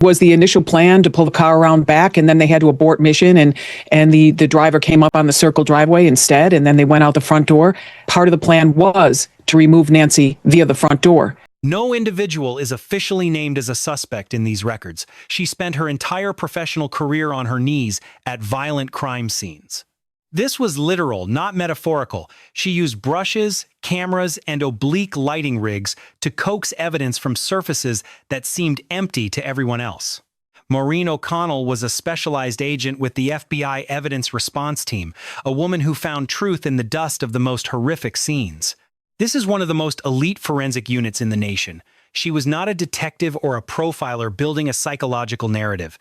Was the initial plan to pull the car around back, and then they had to abort mission, and the driver came up on the circle driveway instead, and then they went out the front door. Part of the plan was to remove Nancy via the front door. No individual is officially named as a suspect in these records. She spent her entire professional career on her knees at violent crime scenes. This was literal, not metaphorical. She used brushes, cameras, and oblique lighting rigs to coax evidence from surfaces that seemed empty to everyone else. Maureen O'Connell was a specialized agent with the FBI Evidence Response Team, a woman who found truth in the dust of the most horrific scenes. This is one of the most elite forensic units in the nation. She was not a detective or a profiler building a psychological narrative.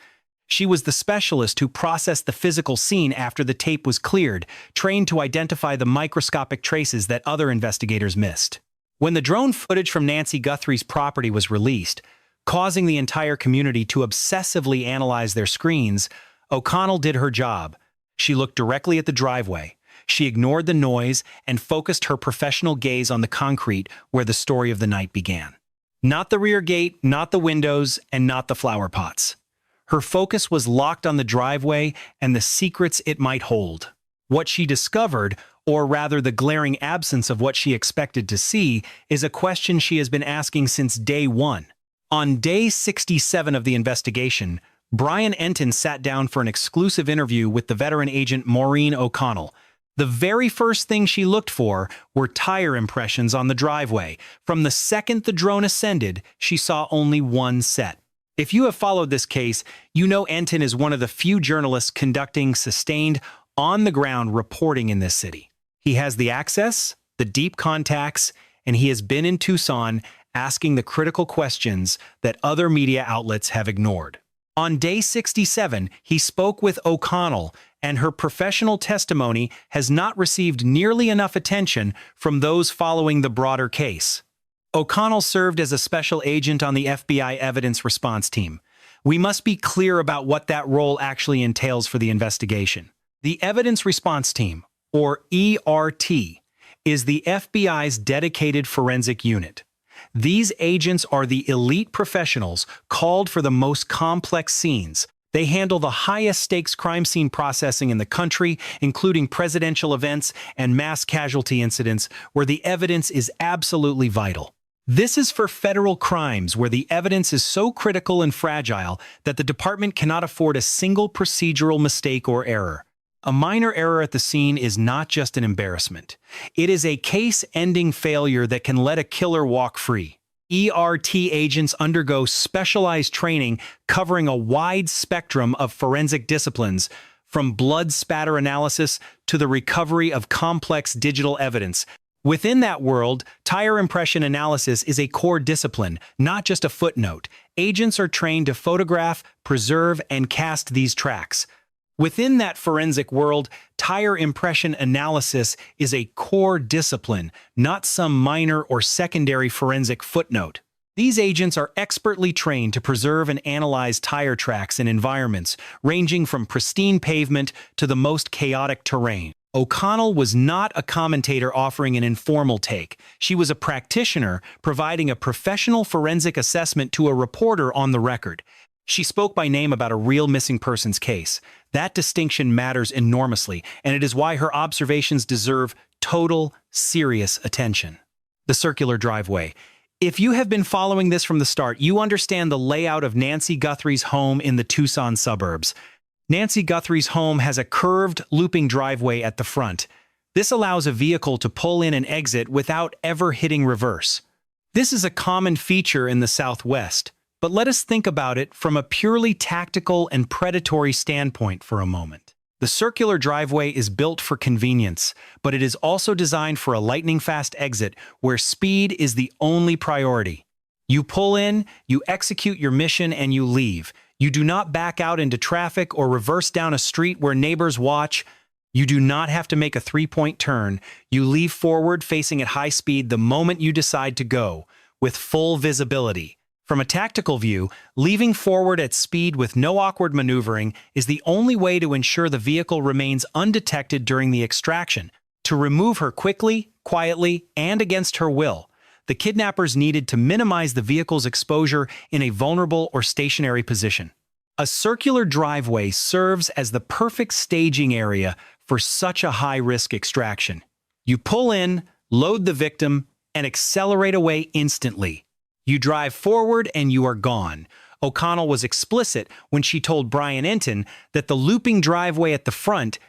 She was the specialist who processed the physical scene after the tape was cleared, trained to identify the microscopic traces that other investigators missed. When the drone footage from Nancy Guthrie's property was released, causing the entire community to obsessively analyze their screens, O'Connell did her job. She looked directly at the driveway. She ignored the noise and focused her professional gaze on the concrete where the story of the night began. Not the rear gate, not the windows, and not the flower pots. Her focus was locked on the driveway and the secrets it might hold. What she discovered, or rather the glaring absence of what she expected to see, is a question she has been asking since day one. On day 67 of the investigation, Brian Enton sat down for an exclusive interview with the veteran agent Maureen O'Connell. The very first thing she looked for were tire impressions on the driveway. From the second the drone ascended, she saw only one set. If you have followed this case, you know Enton is one of the few journalists conducting sustained, on-the-ground reporting in this city. He has the access, the deep contacts, and he has been in Tucson asking the critical questions that other media outlets have ignored. On day 67, he spoke with O'Connell, and her professional testimony has not received nearly enough attention from those following the broader case. O'Connell served as a special agent on the FBI Evidence Response Team. We must be clear about what that role actually entails for the investigation. The Evidence Response Team, or ERT, is the FBI's dedicated forensic unit. These agents are the elite professionals called for the most complex scenes. They handle the highest stakes crime scene processing in the country, including presidential events and mass casualty incidents where the evidence is absolutely vital. This is for federal crimes where the evidence is so critical and fragile that the department cannot afford a single procedural mistake or error. A minor error at the scene is not just an embarrassment. It is a case-ending failure that can let a killer walk free. ERT agents undergo specialized training covering a wide spectrum of forensic disciplines, from blood spatter analysis to the recovery of complex digital evidence. Within that world, tire impression analysis is a core discipline, not just a footnote. Agents are trained to photograph, preserve, and cast these tracks. Within that forensic world, tire impression analysis is a core discipline, not some minor or secondary forensic footnote. These agents are expertly trained to preserve and analyze tire tracks in environments ranging from pristine pavement to the most chaotic terrain. O'Connell was not a commentator offering an informal take. She was a practitioner providing a professional forensic assessment to a reporter on the record. She spoke by name about a real missing persons case. That distinction matters enormously, and it is why her observations deserve total, serious attention. The circular driveway. If you have been following this from the start, you understand the layout of Nancy Guthrie's home in the Tucson suburbs. Nancy Guthrie's home has a curved, looping driveway at the front. This allows a vehicle to pull in and exit without ever hitting reverse. This is a common feature in the Southwest, but let us think about it from a purely tactical and predatory standpoint for a moment. The circular driveway is built for convenience, but it is also designed for a lightning-fast exit where speed is the only priority. You pull in, you execute your mission, and you leave. You do not back out into traffic or reverse down a street where neighbors watch. You do not have to make a three-point turn. You leave forward facing at high speed the moment you decide to go, with full visibility. From a tactical view, leaving forward at speed with no awkward maneuvering is the only way to ensure the vehicle remains undetected during the extraction. To remove her quickly, quietly, and against her will, The kidnappers needed to minimize the vehicle's exposure in a vulnerable or stationary position. A circular driveway serves as the perfect staging area for such a high-risk extraction. You pull in, load the victim, and accelerate away instantly. You drive forward and you are gone. O'Connell was explicit when she told Brian Enton that the looping driveway at the front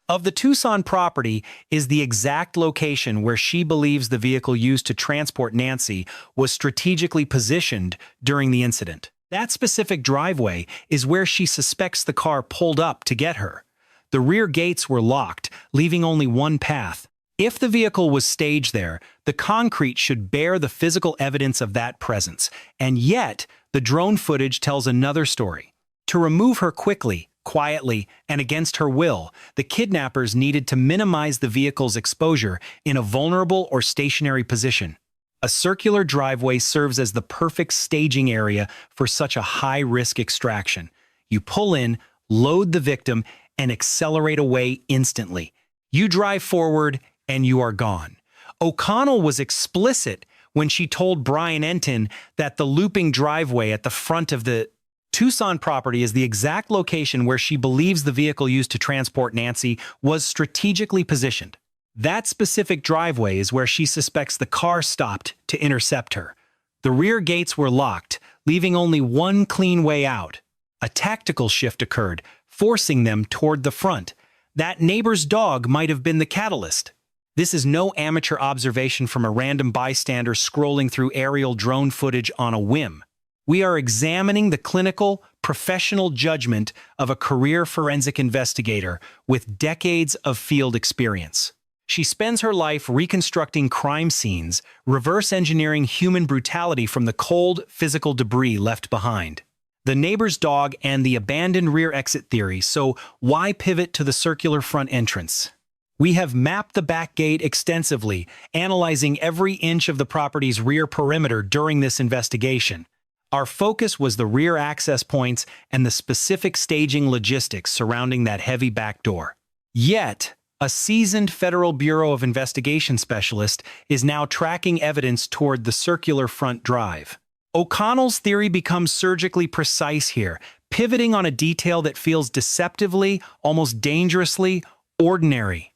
of the Tucson property is the exact location where she believes the vehicle used to transport Nancy was strategically positioned during the incident. That specific driveway is where she suspects the car pulled up to get her. The rear gates were locked, leaving only one path. If the vehicle was staged there, the concrete should bear the physical evidence of that presence. And yet, the drone footage tells another story. To remove her quickly, quietly, and against her will, the kidnappers needed to minimize the vehicle's exposure in a vulnerable or stationary position. A circular driveway serves as the perfect staging area for such a high-risk extraction. You pull in, load the victim, and accelerate away instantly. You drive forward, and you are gone. O'Connell was explicit when she told Brian Enton that the looping driveway at the front of the Tucson property is the exact location where she believes the vehicle used to transport Nancy was strategically positioned. That specific driveway is where she suspects the car stopped to intercept her. The rear gates were locked, leaving only one clean way out. A tactical shift occurred, forcing them toward the front. That neighbor's dog might have been the catalyst. This is no amateur observation from a random bystander scrolling through aerial drone footage on a whim. We are examining the clinical, professional judgment of a career forensic investigator with decades of field experience. She spends her life reconstructing crime scenes, reverse engineering human brutality from the cold, physical debris left behind. The neighbor's dog and the abandoned rear exit theory, so why pivot to the circular front entrance? We have mapped the back gate extensively, analyzing every inch of the property's rear perimeter during this investigation. Our focus was the rear access points and the specific staging logistics surrounding that heavy back door. Yet, a seasoned Federal Bureau of Investigation specialist is now tracking evidence toward the circular front drive. O'Connell's theory becomes surgically precise here, pivoting on a detail that feels deceptively, almost dangerously, ordinary.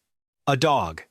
A dog.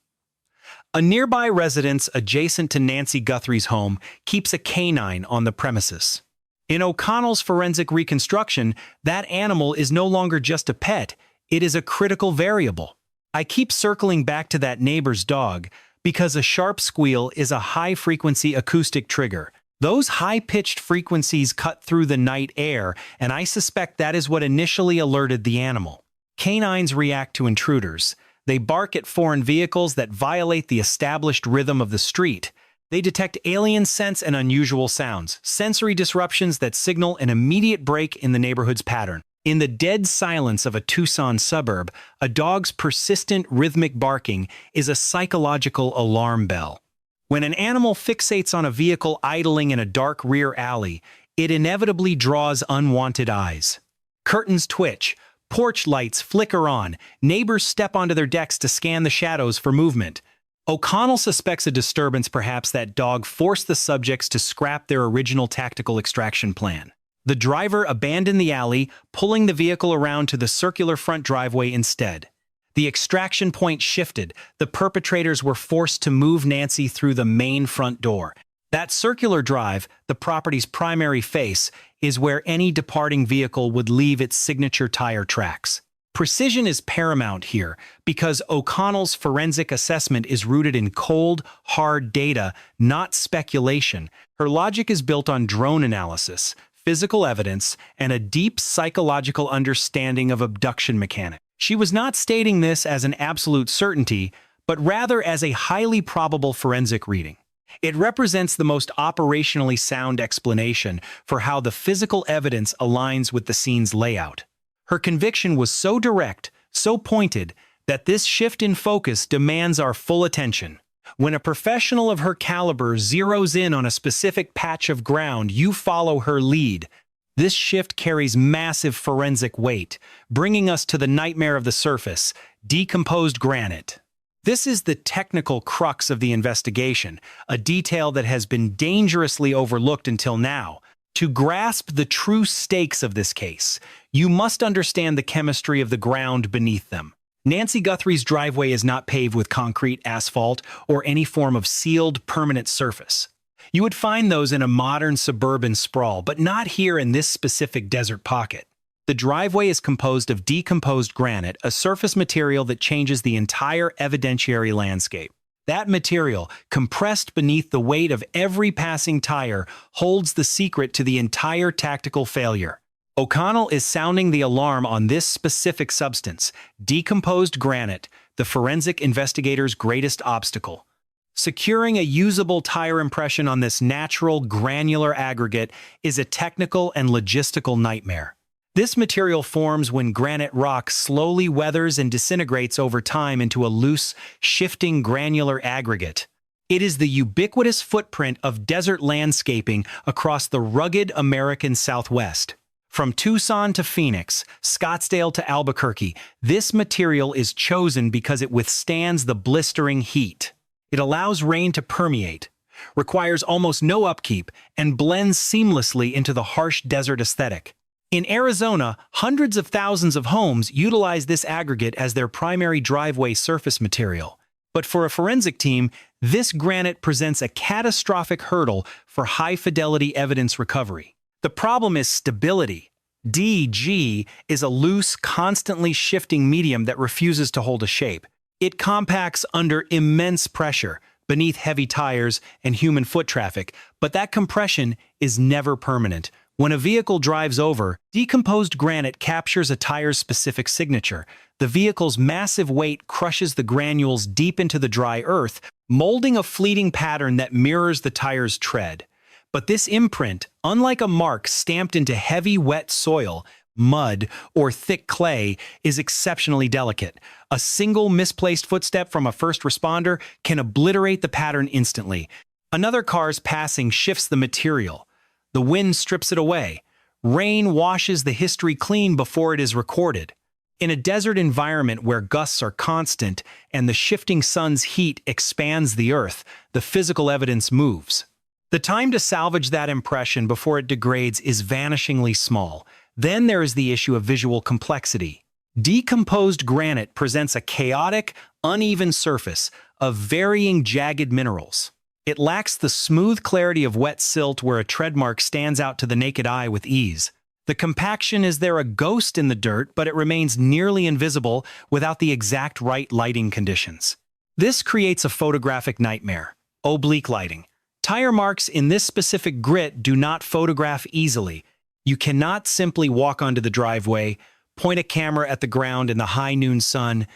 A nearby residence adjacent to Nancy Guthrie's home keeps a canine on the premises. In O'Connell's forensic reconstruction, that animal is no longer just a pet, it is a critical variable. I keep circling back to that neighbor's dog because a sharp squeal is a high-frequency acoustic trigger. Those high-pitched frequencies cut through the night air, and I suspect that is what initially alerted the animal. Canines react to intruders. They bark at foreign vehicles that violate the established rhythm of the street. They detect alien scents and unusual sounds, sensory disruptions that signal an immediate break in the neighborhood's pattern. In the dead silence of a Tucson suburb, a dog's persistent rhythmic barking is a psychological alarm bell. When an animal fixates on a vehicle idling in a dark rear alley, it inevitably draws unwanted eyes. Curtains twitch, porch lights flicker on, neighbors step onto their decks to scan the shadows for movement. O'Connell suspects a disturbance, perhaps that dog forced the subjects to scrap their original tactical extraction plan. The driver abandoned the alley, pulling the vehicle around to the circular front driveway instead. The extraction point shifted. The perpetrators were forced to move Nancy through the main front door. That circular drive, the property's primary face, is where any departing vehicle would leave its signature tire tracks. Precision is paramount here because O'Connell's forensic assessment is rooted in cold, hard data, not speculation. Her logic is built on drone analysis, physical evidence, and a deep psychological understanding of abduction mechanics. She was not stating this as an absolute certainty, but rather as a highly probable forensic reading. It represents the most operationally sound explanation for how the physical evidence aligns with the scene's layout. Her conviction was so direct, so pointed, that this shift in focus demands our full attention. When a professional of her caliber zeroes in on a specific patch of ground, you follow her lead. This shift carries massive forensic weight, bringing us to the nightmare of the surface, decomposed granite. This is the technical crux of the investigation, a detail that has been dangerously overlooked until now. To grasp the true stakes of this case, you must understand the chemistry of the ground beneath them. Nancy Guthrie's driveway is not paved with concrete, asphalt, or any form of sealed, permanent surface. You would find those in a modern suburban sprawl, but not here in this specific desert pocket. The driveway is composed of decomposed granite, a surface material that changes the entire evidentiary landscape. That material, compressed beneath the weight of every passing tire, holds the secret to the entire tactical failure. O'Connell is sounding the alarm on this specific substance, decomposed granite, the forensic investigator's greatest obstacle. Securing a usable tire impression on this natural, granular aggregate is a technical and logistical nightmare. This material forms when granite rock slowly weathers and disintegrates over time into a loose, shifting granular aggregate. It is the ubiquitous footprint of desert landscaping across the rugged American Southwest. From Tucson to Phoenix, Scottsdale to Albuquerque, this material is chosen because it withstands the blistering heat. It allows rain to permeate, requires almost no upkeep, and blends seamlessly into the harsh desert aesthetic. In Arizona, hundreds of thousands of homes utilize this aggregate as their primary driveway surface material. But for a forensic team, this granite presents a catastrophic hurdle for high-fidelity evidence recovery. The problem is stability. DG is a loose, constantly shifting medium that refuses to hold a shape. It compacts under immense pressure, beneath heavy tires and human foot traffic, but that compression is never permanent. When a vehicle drives over, decomposed granite captures a tire's specific signature. The vehicle's massive weight crushes the granules deep into the dry earth, molding a fleeting pattern that mirrors the tire's tread. But this imprint, unlike a mark stamped into heavy, wet soil, mud, or thick clay, is exceptionally delicate. A single misplaced footstep from a first responder can obliterate the pattern instantly. Another car's passing shifts the material. The wind strips it away. Rain washes the history clean before it is recorded. In a desert environment where gusts are constant and the shifting sun's heat expands the earth, the physical evidence moves. The time to salvage that impression before it degrades is vanishingly small. Then there is the issue of visual complexity. Decomposed granite presents a chaotic, uneven surface of varying jagged minerals. It lacks the smooth clarity of wet silt where a tread mark stands out to the naked eye with ease. The compaction is there a ghost in the dirt, but it remains nearly invisible without the exact right lighting conditions. This creates a photographic nightmare. Oblique lighting. Tire marks in this specific grit do not photograph easily. You cannot simply walk onto the driveway, point a camera at the ground in the high noon sun,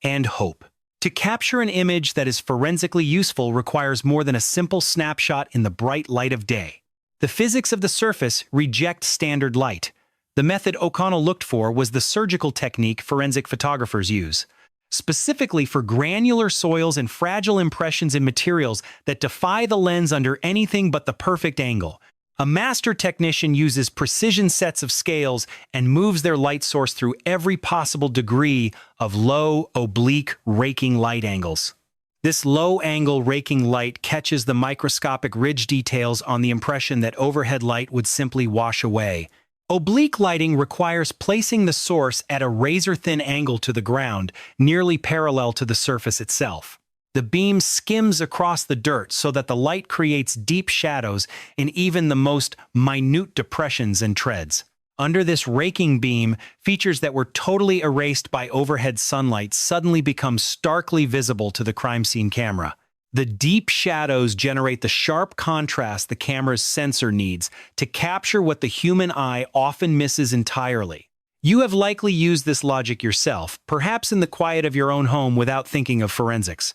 and hope. To capture an image that is forensically useful requires more than a simple snapshot in the bright light of day. The physics of the surface reject standard light. The method O'Connell looked for was the surgical technique forensic photographers use, specifically for granular soils and fragile impressions in materials that defy the lens under anything but the perfect angle. A master technician uses precision sets of scales and moves their light source through every possible degree of low, oblique, raking light angles. This low-angle raking light catches the microscopic ridge details on the impression that overhead light would simply wash away. Oblique lighting requires placing the source at a razor-thin angle to the ground, nearly parallel to the surface itself. The beam skims across the dirt so that the light creates deep shadows in even the most minute depressions and treads. Under this raking beam, features that were totally erased by overhead sunlight suddenly become starkly visible to the crime scene camera. The deep shadows generate the sharp contrast the camera's sensor needs to capture what the human eye often misses entirely. You have likely used this logic yourself, perhaps in the quiet of your own home without thinking of forensics.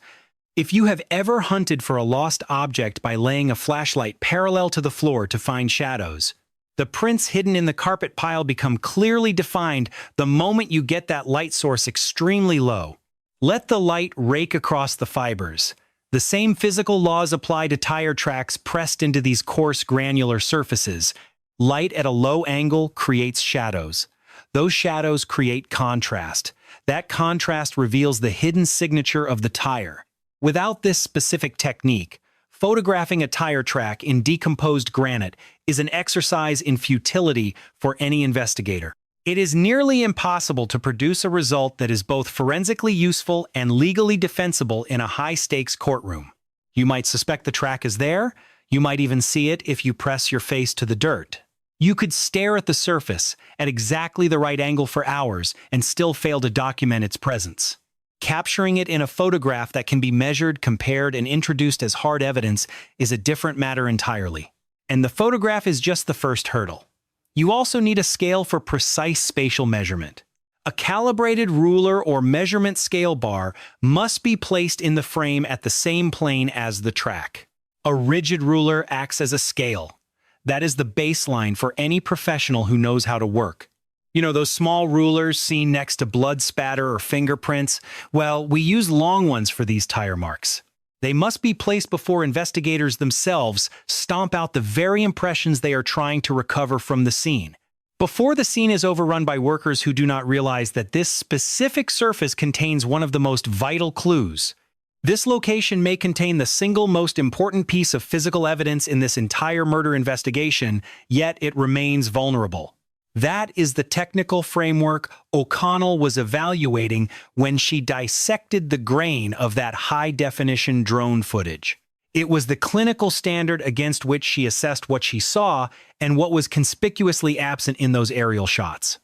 If you have ever hunted for a lost object by laying a flashlight parallel to the floor to find shadows, the prints hidden in the carpet pile become clearly defined the moment you get that light source extremely low. Let the light rake across the fibers. The same physical laws apply to tire tracks pressed into these coarse granular surfaces. Light at a low angle creates shadows. Those shadows create contrast. That contrast reveals the hidden signature of the tire. Without this specific technique, photographing a tire track in decomposed granite is an exercise in futility for any investigator. It is nearly impossible to produce a result that is both forensically useful and legally defensible in a high-stakes courtroom. You might suspect the track is there. You might even see it if you press your face to the dirt. You could stare at the surface at exactly the right angle for hours and still fail to document its presence. Capturing it in a photograph that can be measured, compared, and introduced as hard evidence is a different matter entirely. And the photograph is just the first hurdle. You also need a scale for precise spatial measurement. A calibrated ruler or measurement scale bar must be placed in the frame at the same plane as the track. A rigid ruler acts as a scale. That is the baseline for any professional who knows how to work. You know, those small rulers seen next to blood spatter or fingerprints? Well, we use long ones for these tire marks. They must be placed before investigators themselves stomp out the very impressions they are trying to recover from the scene. Before the scene is overrun by workers who do not realize that this specific surface contains one of the most vital clues. This location may contain the single most important piece of physical evidence in this entire murder investigation, yet it remains vulnerable. That is the technical framework O'Connell was evaluating when she dissected the grain of that high-definition drone footage. It was the clinical standard against which she assessed what she saw and what was conspicuously absent in those aerial shots.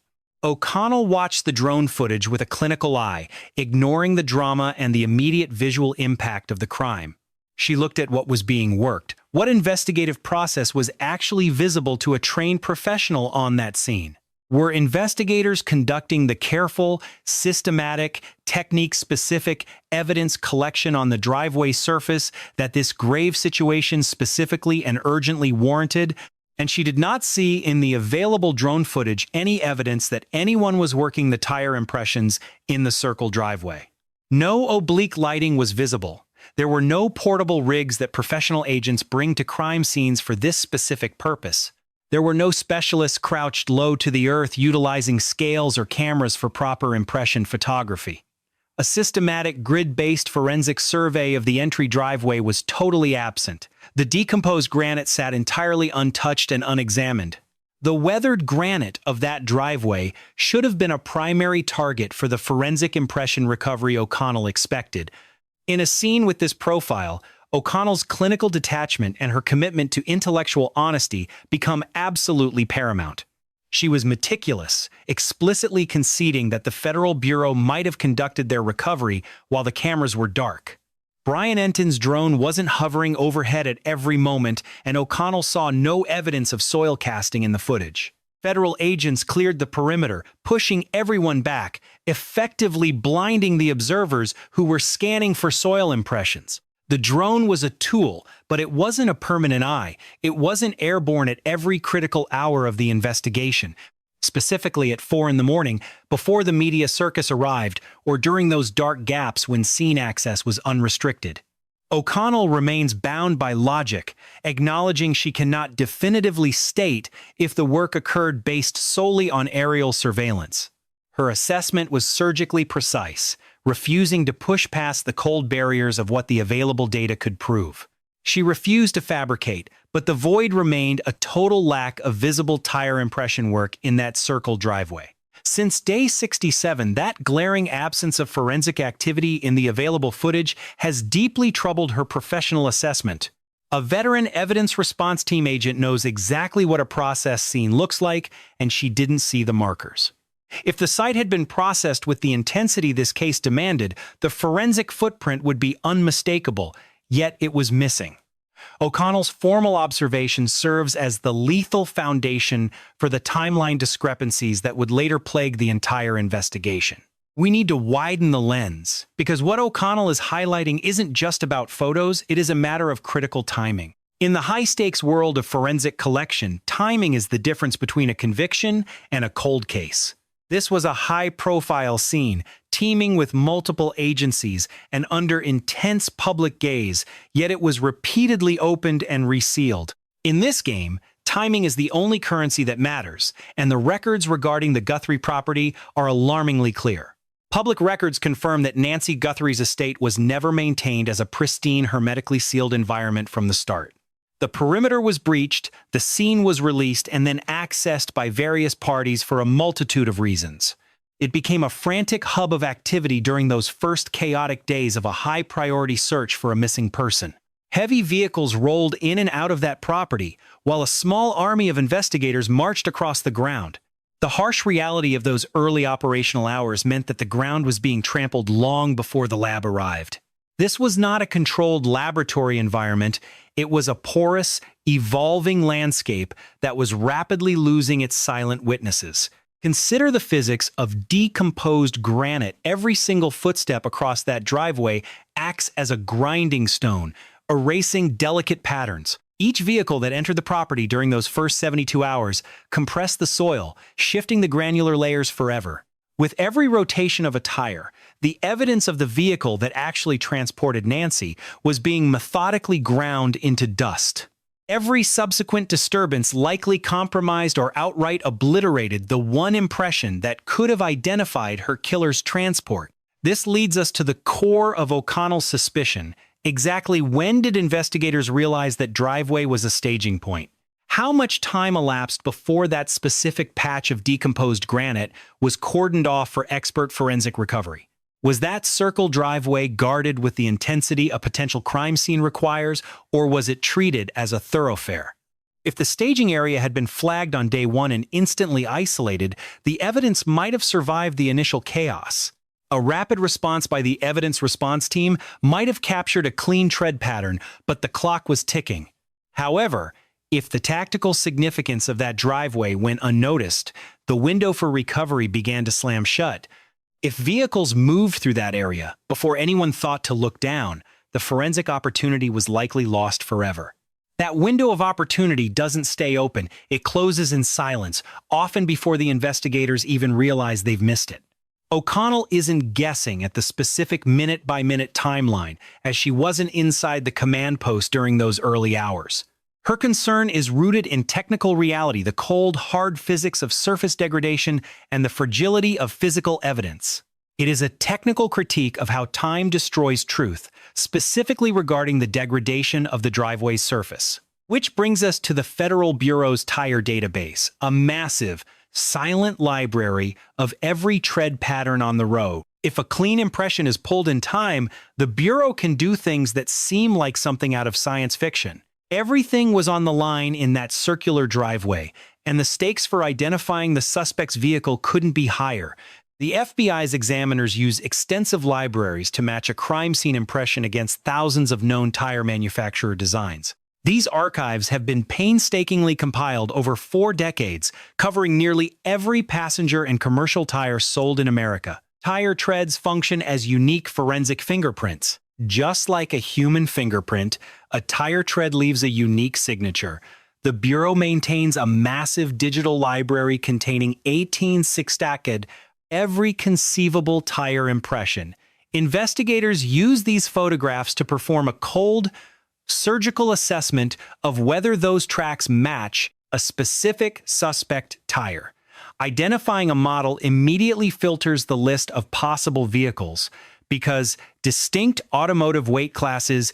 O'Connell watched the drone footage with a clinical eye, ignoring the drama and the immediate visual impact of the crime. She looked at what was being worked. What investigative process was actually visible to a trained professional on that scene? Were investigators conducting the careful, systematic, technique-specific evidence collection on the driveway surface that this grave situation specifically and urgently warranted? And she did not see in the available drone footage any evidence that anyone was working the tire impressions in the circle driveway. No oblique lighting was visible. There were no portable rigs that professional agents bring to crime scenes for this specific purpose. There were no specialists crouched low to the earth utilizing scales or cameras for proper impression photography. A systematic grid-based forensic survey of the entry driveway was totally absent. The decomposed granite sat entirely untouched and unexamined. The weathered granite of that driveway should have been a primary target for the forensic impression recovery O'Connell expected. In a scene with this profile, O'Connell's clinical detachment and her commitment to intellectual honesty become absolutely paramount. She was meticulous, explicitly conceding that the Federal Bureau might have conducted their recovery while the cameras were dark. Brian Enton's drone wasn't hovering overhead at every moment, and O'Connell saw no evidence of soil casting in the footage. Federal agents cleared the perimeter, pushing everyone back, effectively blinding the observers who were scanning for soil impressions. The drone was a tool, but it wasn't a permanent eye. It wasn't airborne at every critical hour of the investigation, specifically at 4 in the morning, before the media circus arrived, or during those dark gaps when scene access was unrestricted. O'Connell remains bound by logic, acknowledging she cannot definitively state if the work occurred based solely on aerial surveillance. Her assessment was surgically precise, refusing to push past the cold barriers of what the available data could prove. She refused to fabricate, but the void remained a total lack of visible tire impression work in that circle driveway. Since day 67, that glaring absence of forensic activity in the available footage has deeply troubled her professional assessment. A veteran evidence response team agent knows exactly what a process scene looks like, and she didn't see the markers. If the site had been processed with the intensity this case demanded, the forensic footprint would be unmistakable, yet it was missing. O'Connell's formal observation serves as the lethal foundation for the timeline discrepancies that would later plague the entire investigation. We need to widen the lens, because what O'Connell is highlighting isn't just about photos, it is a matter of critical timing. In the high-stakes world of forensic collection, timing is the difference between a conviction and a cold case. This was a high-profile scene, teeming with multiple agencies and under intense public gaze, yet it was repeatedly opened and resealed. In this game, Timing is the only currency that matters, and the records regarding the Guthrie property are alarmingly clear. Public records confirm that Nancy Guthrie's estate was never maintained as a pristine, hermetically sealed environment from the start. The perimeter was breached, the scene was released, and then accessed by various parties for a multitude of reasons. It became a frantic hub of activity during those first chaotic days of a high-priority search for a missing person. Heavy vehicles rolled in and out of that property, while a small army of investigators marched across the ground. The harsh reality of those early operational hours meant that the ground was being trampled long before the lab arrived. This was not a controlled laboratory environment, it was a porous, evolving landscape that was rapidly losing its silent witnesses. Consider the physics of decomposed granite. Every single footstep across that driveway acts as a grinding stone, erasing delicate patterns. Each vehicle that entered the property during those first 72 hours compressed the soil, shifting the granular layers forever. With every rotation of a tire, the evidence of the vehicle that actually transported Nancy was being methodically ground into dust. Every subsequent disturbance likely compromised or outright obliterated the one impression that could have identified her killer's transport. This leads us to the core of O'Connell's suspicion. Exactly when did investigators realize that driveway was a staging point? How much time elapsed before that specific patch of decomposed granite was cordoned off for expert forensic recovery? Was that circle driveway guarded with the intensity a potential crime scene requires, or was it treated as a thoroughfare? If the staging area had been flagged on day one and instantly isolated, the evidence might have survived the initial chaos. A rapid response by the evidence response team might have captured a clean tread pattern, but the clock was ticking. However, if the tactical significance of that driveway went unnoticed, the window for recovery began to slam shut. If vehicles moved through that area before anyone thought to look down, the forensic opportunity was likely lost forever. That window of opportunity doesn't stay open, it closes in silence, often before the investigators even realize they've missed it. O'Connell isn't guessing at the specific minute-by-minute timeline, as she wasn't inside the command post during those early hours. Her concern is rooted in technical reality, the cold, hard physics of surface degradation and the fragility of physical evidence. It is a technical critique of how time destroys truth, specifically regarding the degradation of the driveway's surface. Which brings us to the Federal Bureau's tire database, a massive, silent library of every tread pattern on the road. If a clean impression is pulled in time, the Bureau can do things that seem like something out of science fiction. Everything was on the line in that circular driveway, and the stakes for identifying the suspect's vehicle couldn't be higher. The FBI's examiners use extensive libraries to match a crime scene impression against thousands of known tire manufacturer designs. These archives have been painstakingly compiled over 4 decades, covering nearly every passenger and commercial tire sold in America. Tire treads function as unique forensic fingerprints. Just like a human fingerprint, a tire tread leaves a unique signature. The Bureau maintains a massive digital library containing 18 six-stacked, every conceivable tire impression. Investigators use these photographs to perform a cold, surgical assessment of whether those tracks match a specific suspect tire. Identifying a model immediately filters the list of possible vehicles, because distinct automotive weight classes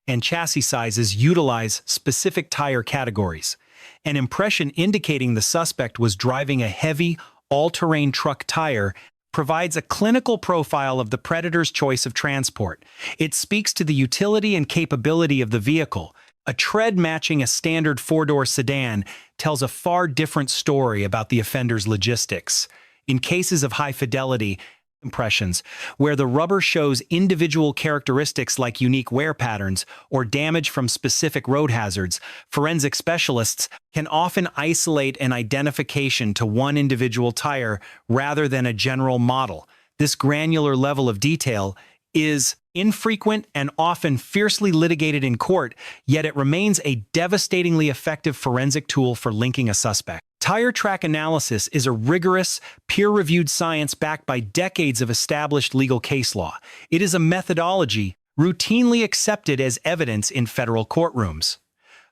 and chassis sizes utilize specific tire categories. An impression indicating the suspect was driving a heavy, all-terrain truck tire provides a clinical profile of the predator's choice of transport. It speaks to the utility and capability of the vehicle. A tread matching a standard 4-door sedan tells a far different story about the offender's logistics. In cases of high-fidelity impressions, where the rubber shows individual characteristics like unique wear patterns or damage from specific road hazards, forensic specialists can often isolate an identification to one individual tire rather than a general model. This granular level of detail is infrequent and often fiercely litigated in court, yet it remains a devastatingly effective forensic tool for linking a suspect. Tire track analysis is a rigorous, peer-reviewed science backed by decades of established legal case law. It is a methodology routinely accepted as evidence in federal courtrooms.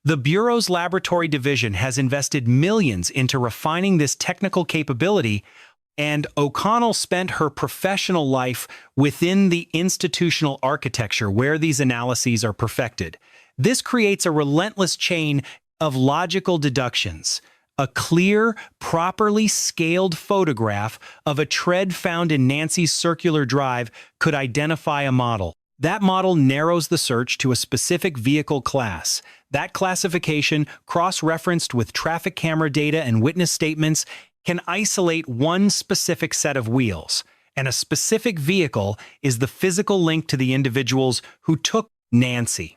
The Bureau's laboratory division has invested millions into refining this technical capability, and O'Connell spent her professional life within the institutional architecture where these analyses are perfected. This creates a relentless chain of logical deductions. A clear, properly scaled photograph of a tread found in Nancy's circular drive could identify a model. That model narrows the search to a specific vehicle class. That classification, cross-referenced with traffic camera data and witness statements, can isolate one specific set of wheels. And a specific vehicle is the physical link to the individuals who took Nancy.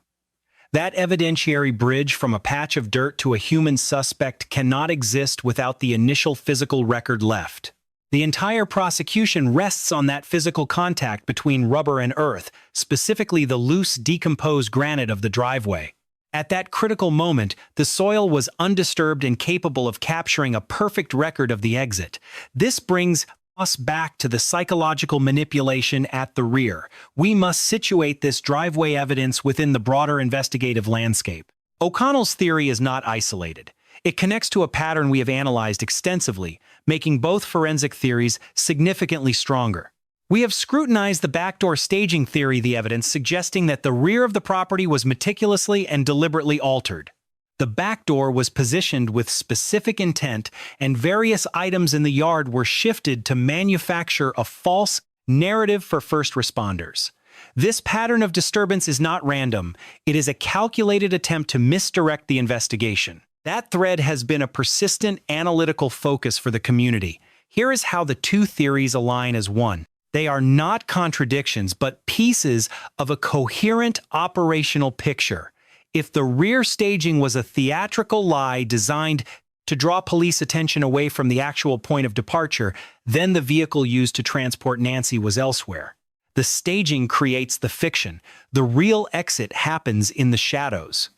That evidentiary bridge from a patch of dirt to a human suspect cannot exist without the initial physical record left. The entire prosecution rests on that physical contact between rubber and earth, specifically the loose, decomposed granite of the driveway. At that critical moment, the soil was undisturbed and capable of capturing a perfect record of the exit. This brings us back to the psychological manipulation at the rear. We must situate this driveway evidence within the broader investigative landscape. O'Connell's theory is not isolated. It connects to a pattern we have analyzed extensively, making both forensic theories significantly stronger. We have scrutinized the backdoor staging theory of the evidence, suggesting that the rear of the property was meticulously and deliberately altered. The back door was positioned with specific intent, and various items in the yard were shifted to manufacture a false narrative for first responders. This pattern of disturbance is not random. It is a calculated attempt to misdirect the investigation. That thread has been a persistent analytical focus for the community. Here is how the two theories align as one. They are not contradictions, but pieces of a coherent operational picture. If the rear staging was a theatrical lie designed to draw police attention away from the actual point of departure, then the vehicle used to transport Nancy was elsewhere. The staging creates the fiction. The real exit happens in the shadows.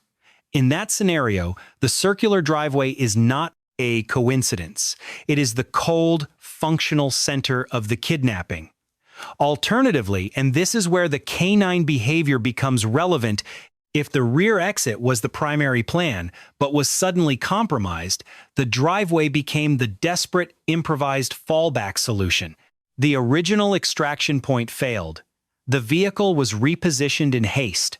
In that scenario, the circular driveway is not a coincidence. It is the cold, functional center of the kidnapping. Alternatively, and this is where the canine behavior becomes relevant, if the rear exit was the primary plan, but was suddenly compromised, the driveway became the desperate, improvised fallback solution. The original extraction point failed. The vehicle was repositioned in haste.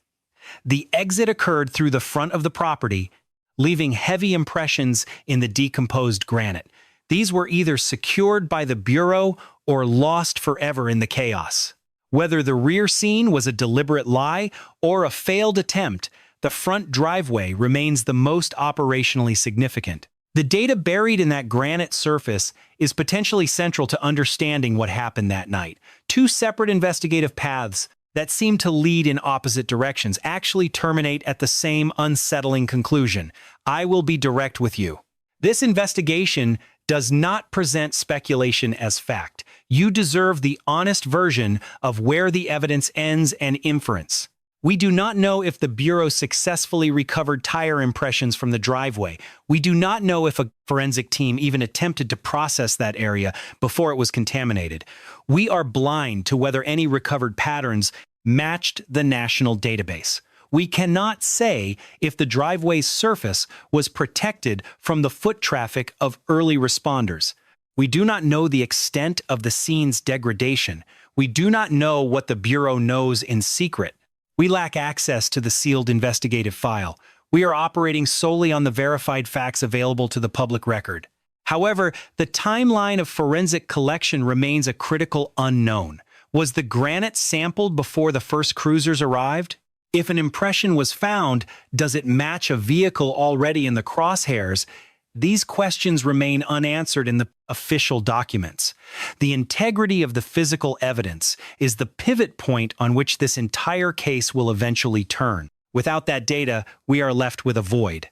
The exit occurred through the front of the property, leaving heavy impressions in the decomposed granite. These were either secured by the Bureau or lost forever in the chaos. Whether the rear scene was a deliberate lie or a failed attempt, the front driveway remains the most operationally significant. The data buried in that granite surface is potentially central to understanding what happened that night. Two separate investigative paths that seem to lead in opposite directions actually terminate at the same unsettling conclusion. I will be direct with you. This investigation does not present speculation as fact. You deserve the honest version of where the evidence ends and inference. We do not know if the Bureau successfully recovered tire impressions from the driveway. We do not know if a forensic team even attempted to process that area before it was contaminated. We are blind to whether any recovered patterns matched the national database. We cannot say if the driveway's surface was protected from the foot traffic of early responders. We do not know the extent of the scene's degradation. We do not know what the Bureau knows in secret. We lack access to the sealed investigative file. We are operating solely on the verified facts available to the public record. However, the timeline of forensic collection remains a critical unknown. Was the granite sampled before the first cruisers arrived? If an impression was found, does it match a vehicle already in the crosshairs? These questions remain unanswered in the official documents. The integrity of the physical evidence is the pivot point on which this entire case will eventually turn. Without that data, we are left with a void.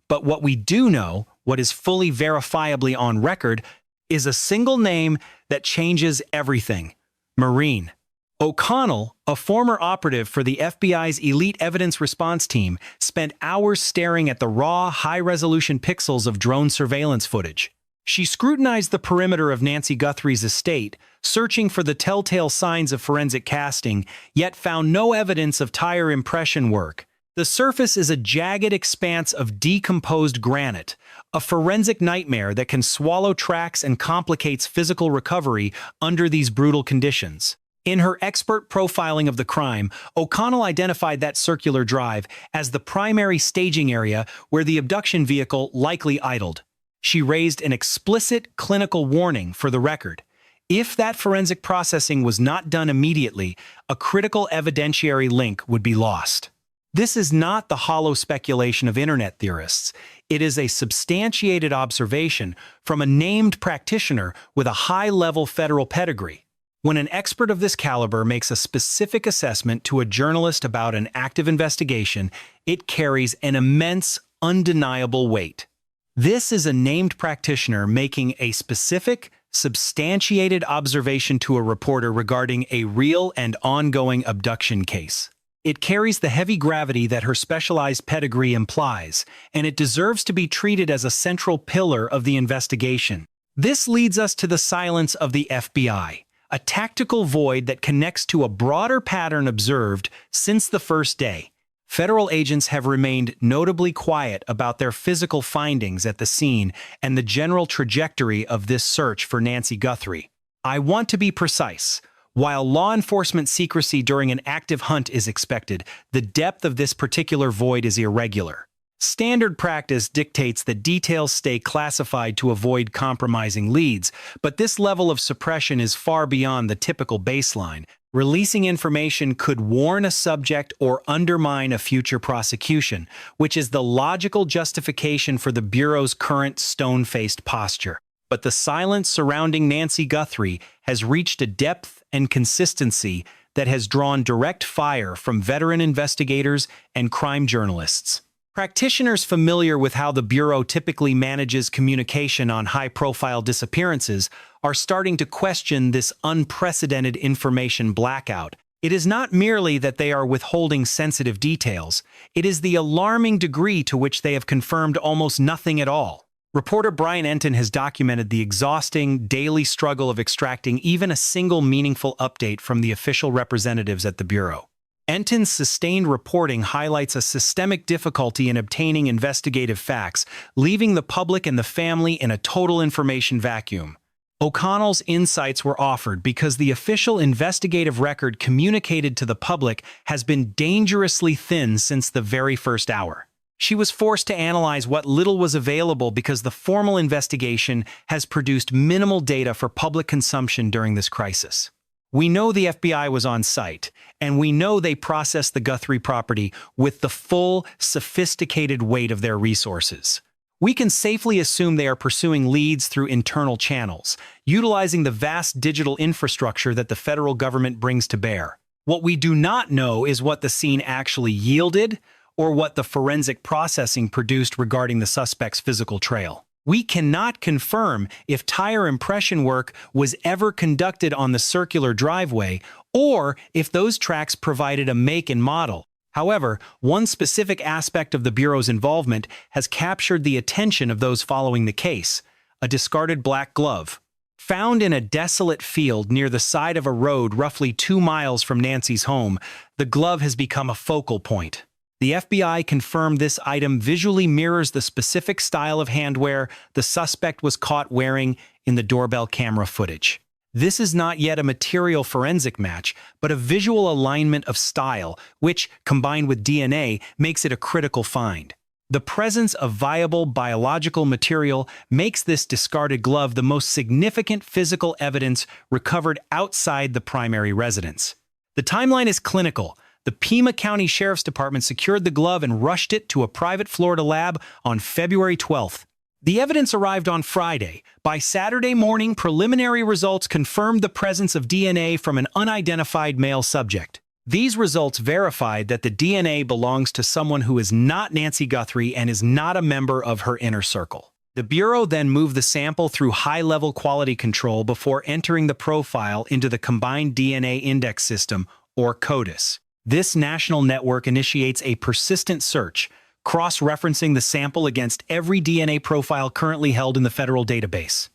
But what we do know, what is fully verifiably on record, is a single name that changes everything: Maureen O'Connell, a former operative for the FBI's Elite Evidence Response Team, spent hours staring at the raw, high-resolution pixels of drone surveillance footage. She scrutinized the perimeter of Nancy Guthrie's estate, searching for the telltale signs of forensic casting, yet found no evidence of tire impression work. The surface is a jagged expanse of decomposed granite, a forensic nightmare that can swallow tracks and complicates physical recovery under these brutal conditions. In her expert profiling of the crime, O'Connell identified that circular drive as the primary staging area where the abduction vehicle likely idled. She raised an explicit clinical warning for the record. If that forensic processing was not done immediately, a critical evidentiary link would be lost. This is not the hollow speculation of internet theorists. It is a substantiated observation from a named practitioner with a high-level federal pedigree. When an expert of this caliber makes a specific assessment to a journalist about an active investigation, it carries an immense, undeniable weight. This is a named practitioner making a specific, substantiated observation to a reporter regarding a real and ongoing abduction case. It carries the heavy gravity that her specialized pedigree implies, and it deserves to be treated as a central pillar of the investigation. This leads us to the silence of the FBI, a tactical void that connects to a broader pattern observed since the first day. Federal agents have remained notably quiet about their physical findings at the scene and the general trajectory of this search for Nancy Guthrie. I want to be precise. While law enforcement secrecy during an active hunt is expected, the depth of this particular void is irregular. Standard practice dictates that details stay classified to avoid compromising leads, but this level of suppression is far beyond the typical baseline. Releasing information could warn a subject or undermine a future prosecution, which is the logical justification for the Bureau's current stone-faced posture. But the silence surrounding Nancy Guthrie has reached a depth and consistency that has drawn direct fire from veteran investigators and crime journalists. Practitioners familiar with how the Bureau typically manages communication on high-profile disappearances are starting to question this unprecedented information blackout. It is not merely that they are withholding sensitive details, it is the alarming degree to which they have confirmed almost nothing at all. Reporter Brian Enton has documented the exhausting, daily struggle of extracting even a single meaningful update from the official representatives at the Bureau. Enton's sustained reporting highlights a systemic difficulty in obtaining investigative facts, leaving the public and the family in a total information vacuum. O'Connell's insights were offered because the official investigative record communicated to the public has been dangerously thin since the very first hour. She was forced to analyze what little was available because the formal investigation has produced minimal data for public consumption during this crisis. We know the FBI was on site, and we know they processed the Guthrie property with the full, sophisticated weight of their resources. We can safely assume they are pursuing leads through internal channels, utilizing the vast digital infrastructure that the federal government brings to bear. What we do not know is what the scene actually yielded, or what the forensic processing produced regarding the suspect's physical trail. We cannot confirm if tire impression work was ever conducted on the circular driveway or if those tracks provided a make and model. However, one specific aspect of the Bureau's involvement has captured the attention of those following the case: a discarded black glove. Found in a desolate field near the side of a road roughly 2 miles from Nancy's home, the glove has become a focal point. The FBI confirmed this item visually mirrors the specific style of handwear the suspect was caught wearing in the doorbell camera footage. This is not yet a material forensic match, but a visual alignment of style, which, combined with DNA, makes it a critical find. The presence of viable biological material makes this discarded glove the most significant physical evidence recovered outside the primary residence. The timeline is clinical. The Pima County Sheriff's Department secured the glove and rushed it to a private Florida lab on February 12th. The evidence arrived on Friday. By Saturday morning, preliminary results confirmed the presence of DNA from an unidentified male subject. These results verified that the DNA belongs to someone who is not Nancy Guthrie and is not a member of her inner circle. The Bureau then moved the sample through high-level quality control before entering the profile into the Combined DNA Index System, or CODIS. This national network initiates a persistent search, cross-referencing the sample against every DNA profile currently held in the federal database.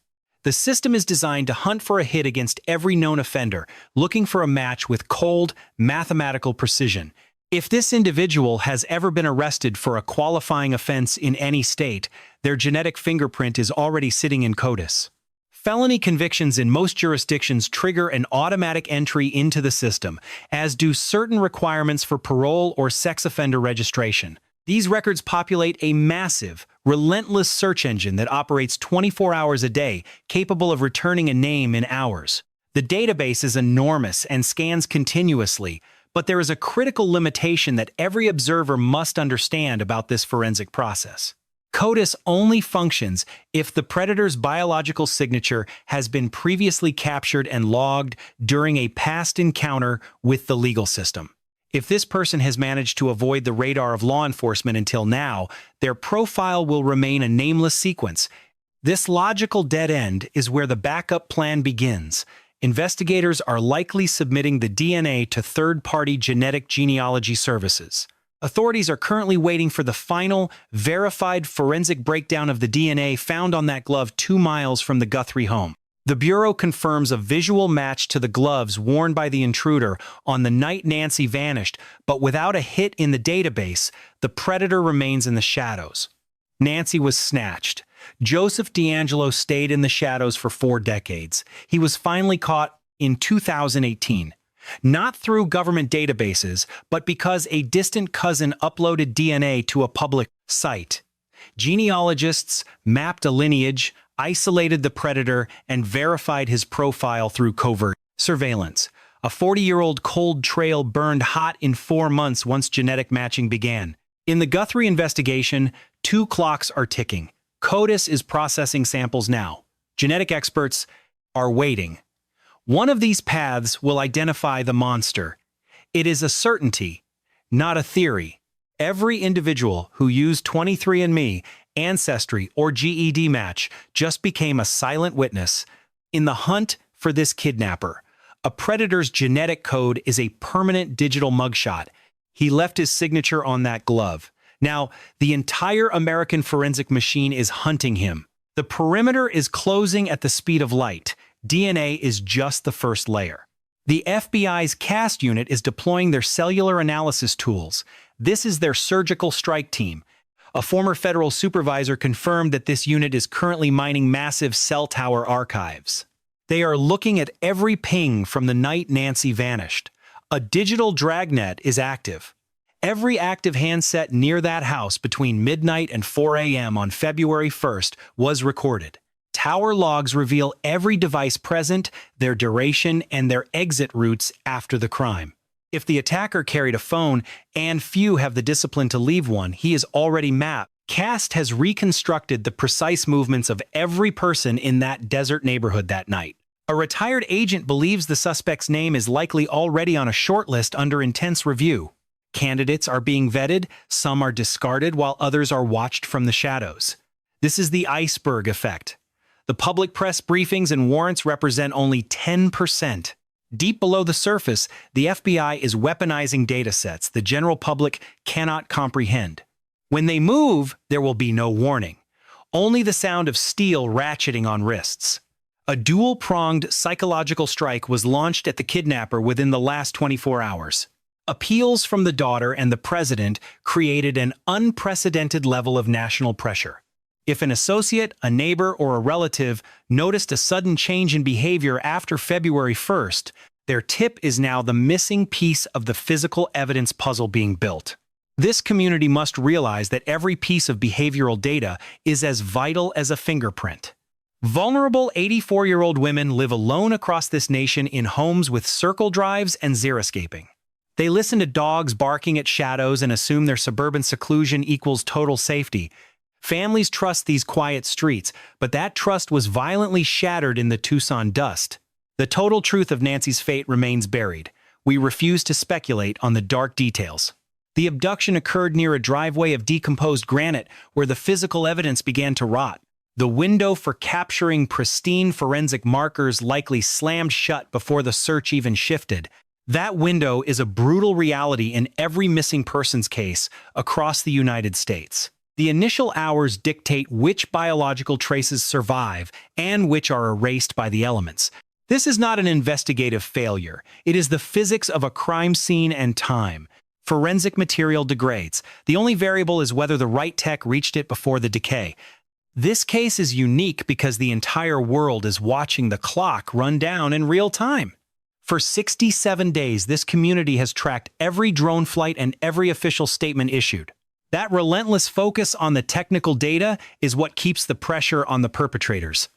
The system is designed to hunt for a hit against every known offender, looking for a match with cold, mathematical precision. If this individual has ever been arrested for a qualifying offense in any state, their genetic fingerprint is already sitting in CODIS. Felony convictions in most jurisdictions trigger an automatic entry into the system, as do certain requirements for parole or sex offender registration. These records populate a massive, relentless search engine that operates 24 hours a day, capable of returning a name in hours. The database is enormous and scans continuously, but there is a critical limitation that every observer must understand about this forensic process. CODIS only functions if the predator's biological signature has been previously captured and logged during a past encounter with the legal system. If this person has managed to avoid the radar of law enforcement until now, their profile will remain a nameless sequence. This logical dead end is where the backup plan begins. Investigators are likely submitting the DNA to third-party genetic genealogy services. Authorities are currently waiting for the final, verified forensic breakdown of the DNA found on that glove 2 miles from the Guthrie home. The Bureau confirms a visual match to the gloves worn by the intruder on the night Nancy vanished, but without a hit in the database, the predator remains in the shadows. Nancy was snatched. Joseph DeAngelo stayed in the shadows for 4 decades. He was finally caught in 2018. Not through government databases, but because a distant cousin uploaded DNA to a public site. Genealogists mapped a lineage, isolated the predator, and verified his profile through covert surveillance. A 40-year-old cold trail burned hot in 4 months once genetic matching began. In the Guthrie investigation, 2 clocks are ticking. CODIS is processing samples now. Genetic experts are waiting. One of these paths will identify the monster. It is a certainty, not a theory. Every individual who used 23andMe, Ancestry, or GED match just became a silent witness in the hunt for this kidnapper. A predator's genetic code is a permanent digital mugshot. He left his signature on that glove. Now, the entire American forensic machine is hunting him. The perimeter is closing at the speed of light. DNA is just the first layer. The FBI's CAST unit is deploying their cellular analysis tools. This is their surgical strike team. A former federal supervisor confirmed that this unit is currently mining massive cell tower archives. They are looking at every ping from the night Nancy vanished. A digital dragnet is active. Every active handset near that house between midnight and 4 a.m. on February 1st was recorded. Tower logs reveal every device present, their duration, and their exit routes after the crime. If the attacker carried a phone, and few have the discipline to leave one, he is already mapped. CAST has reconstructed the precise movements of every person in that desert neighborhood that night. A retired agent believes the suspect's name is likely already on a shortlist under intense review. Candidates are being vetted, some are discarded while others are watched from the shadows. This is the iceberg effect. The public press briefings and warrants represent only 10%. Deep below the surface, the FBI is weaponizing datasets the general public cannot comprehend. When they move, there will be no warning. Only the sound of steel ratcheting on wrists. A dual-pronged psychological strike was launched at the kidnapper within the last 24 hours. Appeals from the daughter and the president created an unprecedented level of national pressure. If an associate, a neighbor, or a relative noticed a sudden change in behavior after February 1st, their tip is now the missing piece of the physical evidence puzzle being built. This community must realize that every piece of behavioral data is as vital as a fingerprint. Vulnerable 84-year-old women live alone across this nation in homes with circle drives and xeriscaping. They listen to dogs barking at shadows and assume their suburban seclusion equals total safety. Families trust these quiet streets, but that trust was violently shattered in the Tucson dust. The total truth of Nancy's fate remains buried. We refuse to speculate on the dark details. The abduction occurred near a driveway of decomposed granite where the physical evidence began to rot. The window for capturing pristine forensic markers likely slammed shut before the search even shifted. That window is a brutal reality in every missing persons case across the United States. The initial hours dictate which biological traces survive and which are erased by the elements. This is not an investigative failure. It is the physics of a crime scene and time. Forensic material degrades. The only variable is whether the right tech reached it before the decay. This case is unique because the entire world is watching the clock run down in real time. For 67 days, this community has tracked every drone flight and every official statement issued. That relentless focus on the technical data is what keeps the pressure on the perpetrators.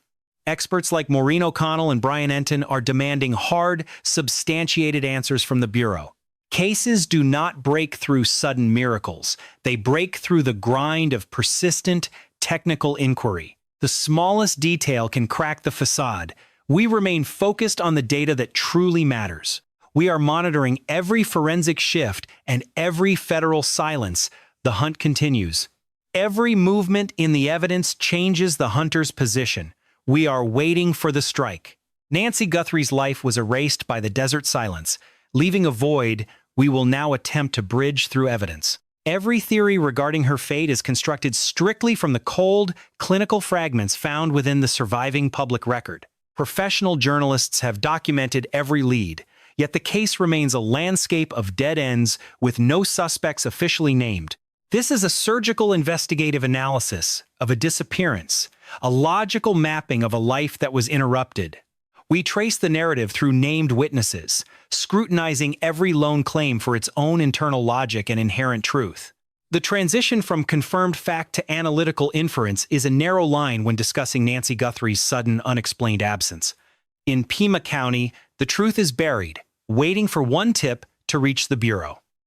Experts like Maureen O'Connell and Brian Enton are demanding hard, substantiated answers from the Bureau. Cases do not break through sudden miracles. They break through the grind of persistent, technical inquiry. The smallest detail can crack the facade. We remain focused on the data that truly matters. We are monitoring every forensic shift and every federal silence. The hunt continues. Every movement in the evidence changes the hunter's position. We are waiting for the strike. Nancy Guthrie's life was erased by the desert silence. Leaving a void, we will now attempt to bridge through evidence. Every theory regarding her fate is constructed strictly from the cold, clinical fragments found within the surviving public record. Professional journalists have documented every lead, yet the case remains a landscape of dead ends with no suspects officially named. This is a surgical investigative analysis of a disappearance, a logical mapping of a life that was interrupted. We trace the narrative through named witnesses, scrutinizing every lone claim for its own internal logic and inherent truth. The transition from confirmed fact to analytical inference is a narrow line when discussing Nancy Guthrie's sudden, unexplained absence. In Pima County, the truth is buried, waiting for one tip to reach the Bureau.